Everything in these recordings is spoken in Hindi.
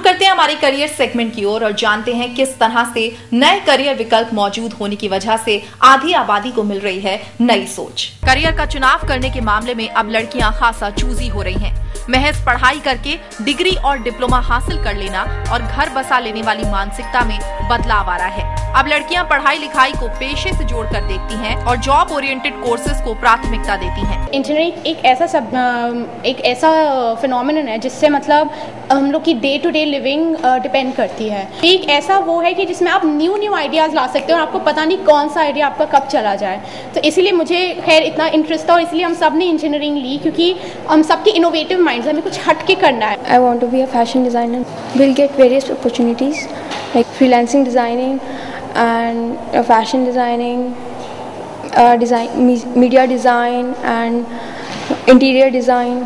करते हैं हमारे करियर सेगमेंट की ओर और जानते हैं किस तरह से नए करियर विकल्प मौजूद होने की वजह से आधी आबादी को मिल रही है नई सोच। करियर का चुनाव करने के मामले में अब लड़कियां खासा चूजी हो रही हैं। महज पढ़ाई करके डिग्री और डिप्लोमा हासिल कर लेना और घर बसा लेने वाली मानसिकता में बदलाव आ रहा है। अब लड़कियां पढ़ाई लिखाई को पेशे से जोड़कर देखती हैं और जॉब ओरिएंटेड कोर्सेज को प्राथमिकता देती हैं। इंजीनियरिंग एक ऐसा फिनोमिनन है जिससे मतलब हम लोग की day to day living depend करती है। एक ऐसा वो है कि जिसमें आप न्यू आइडियाज ला सकते हो और आपको पता नहीं कौन सा आइडिया आपका कब चला जाए। तो इसीलिए मुझे खैर इतना इंटरेस्ट था और इसलिए हम सब ने इंजीनियरिंग ली, क्योंकि हम सबके इनोवेटिव माइंड्स, हमें कुछ हट के करना है। I want to be a fashion designer. We'll get various opportunities like freelancing designing and fashion designing, media design and interior design.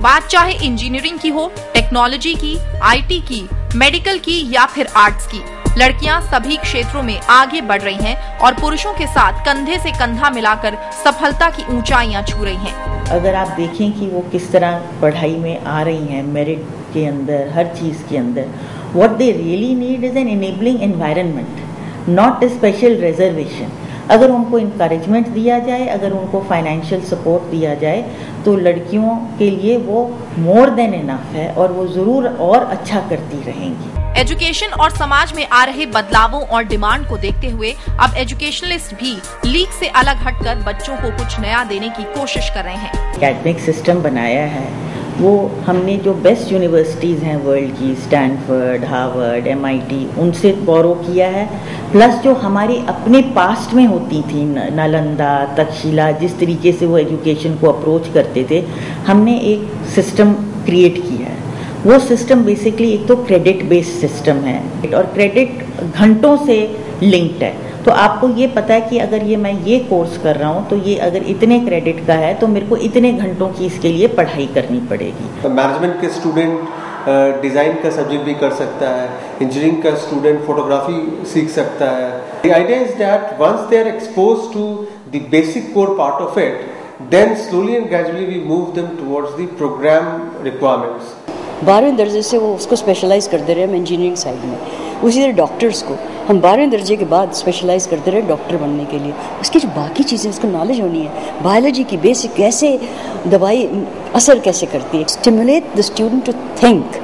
बात चाहे इंजीनियरिंग की हो, टेक्नोलॉजी की, आईटी की, मेडिकल की या फिर आर्ट्स की, लड़कियां सभी क्षेत्रों में आगे बढ़ रही हैं और पुरुषों के साथ कंधे से कंधा मिलाकर सफलता की ऊंचाइयां छू रही हैं। अगर आप देखें कि वो किस तरह पढ़ाई में आ रही हैं, मेरिट के अंदर, हर चीज़ के अंदर, what they really need is an enabling environment, not a special reservation. अगर उनको इंकरेजमेंट दिया जाए, अगर उनको फाइनेंशियल सपोर्ट दिया जाए, तो लड़कियों के लिए वो मोर देन इनफ है और वो ज़रूर और अच्छा करती रहेंगी। एजुकेशन और समाज में आ रहे बदलावों और डिमांड को देखते हुए अब एजुकेशनलिस्ट भी लीग से अलग हटकर बच्चों को कुछ नया देने की कोशिश कर रहे हैं। एकेडमिक सिस्टम बनाया है, वो हमने जो बेस्ट यूनिवर्सिटीज़ हैं वर्ल्ड की, स्टैनफोर्ड, हार्वर्ड, MIT, उनसे बोरो किया है, प्लस जो हमारे अपने पास्ट में होती थी, नालंदा, तक्षशिला, जिस तरीके से वो एजुकेशन को अप्रोच करते थे, हमने एक सिस्टम क्रिएट किया है। वो सिस्टम बेसिकली एक तो क्रेडिट बेस्ड सिस्टम है और क्रेडिट घंटों से लिंक्ड है। तो आपको ये पता है कि अगर मैं ये कोर्स कर रहा हूँ तो ये अगर इतने क्रेडिट का है तो मेरे को इतने घंटों की इसके लिए पढ़ाई करनी पड़ेगी। तो मैनेजमेंट के स्टूडेंट डिज़ाइन का सब्जेक्ट भी कर सकता है, इंजीनियरिंग का स्टूडेंट फोटोग्राफी सीख सकता है। The idea is that once they are exposed to the basic core part of it, then slowly and gradually we move them towards the program requirements. 12वें दर्जे से वो उसको स्पेशलाइज करते रहे हम इंजीनियरिंग साइड में। उसी तरह डॉक्टर्स को हम 12वें दर्जे के बाद स्पेशलाइज करते रहे डॉक्टर बनने के लिए। उसकी जो बाकी चीज़ें उसको नॉलेज होनी है, बायोलॉजी की बेसिक, कैसे दवाई असर कैसे करती है, stimulate the student to think.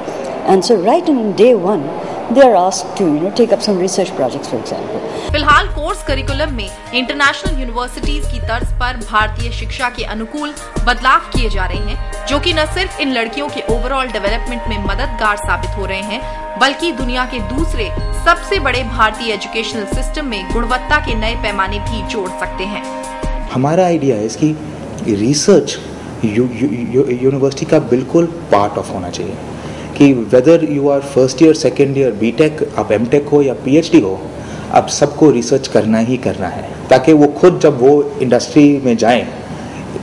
And so right in day one they are asked to take up some research projects, for example. फिलहाल कोर्स करिकुलम में इंटरनेशनल यूनिवर्सिटीज की तर्ज पर भारतीय शिक्षा के अनुकूल बदलाव किए जा रहे हैं, जो कि न सिर्फ इन लड़कियों के ओवरऑल डेवलपमेंट में मददगार साबित हो रहे हैं, बल्कि दुनिया के दूसरे सबसे बड़े भारतीय एजुकेशनल सिस्टम में गुणवत्ता के नए पैमाने भी जोड़ सकते हैं। हमारा आइडिया है इसकी रिसर्च यूनिवर्सिटी का बिल्कुल पार्ट ऑफ होना चाहिए कि whether you are first year, second year, BTech, आप एमटेक हो या पीएचडी हो, अब सबको रिसर्च करना ही करना है, ताकि वो खुद जब वो इंडस्ट्री में जाएं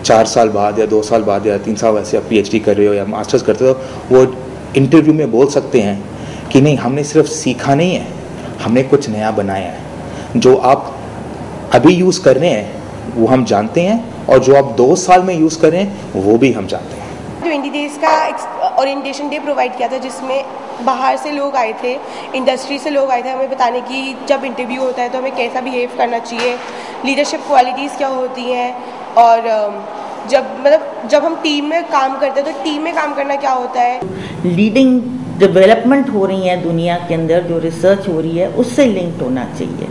4 साल बाद या 2 साल बाद या 3 साल वैसे आप पीएचडी कर रहे हो या मास्टर्स करते हो, वो इंटरव्यू में बोल सकते हैं कि नहीं, हमने सिर्फ सीखा नहीं है, हमने कुछ नया बनाया है। जो आप अभी यूज़ कर रहे हैं वो हम जानते हैं और जो आप 2 साल में यूज़ कर रहे हैं वो भी हम जानते हैं। 20 डेज का ओरिएंटेशन डे प्रोवाइड किया था, जिसमें बाहर से लोग आए थे, इंडस्ट्री से लोग आए थे, हमें बताने की जब इंटरव्यू होता है तो हमें कैसा बिहेव करना चाहिए, लीडरशिप क्वालिटीज़ क्या होती हैं, और जब हम टीम में काम करते हैं तो टीम में काम करना क्या होता है। लीडिंग डेवलपमेंट हो रही है दुनिया के अंदर, जो रिसर्च हो रही है उससे लिंक्ड होना चाहिए,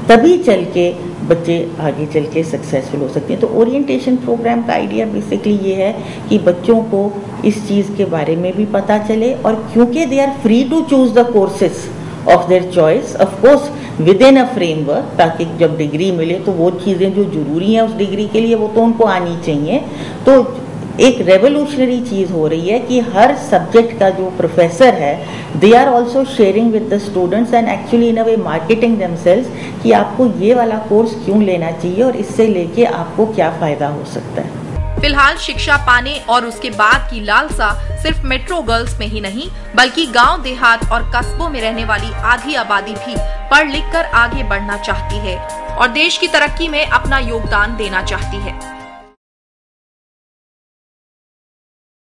तभी चल के बच्चे आगे चल के सक्सेसफुल हो सकते हैं। तो ओरिएंटेशन प्रोग्राम का आइडिया बेसिकली ये है कि बच्चों को इस चीज़ के बारे में भी पता चले, और क्योंकि they are free to choose the courses of their choice, of course within a framework, ताकि जब डिग्री मिले तो वो चीज़ें जो ज़रूरी हैं उस डिग्री के लिए वो तो उनको आनी चाहिए। तो एक रेवोल्यूशनरी चीज़ हो रही है कि हर सब्जेक्ट का जो प्रोफेसर है, they are also sharing with the students and actually in a way marketing themselves कि आपको ये वाला कोर्स क्यों लेना चाहिए और इससे लेके आपको क्या फ़ायदा हो सकता है। फिलहाल शिक्षा पाने और उसके बाद की लालसा सिर्फ मेट्रो गर्ल्स में ही नहीं, बल्कि गांव, देहात और कस्बों में रहने वाली आधी आबादी भी पढ़ लिख कर आगे बढ़ना चाहती है और देश की तरक्की में अपना योगदान देना चाहती है।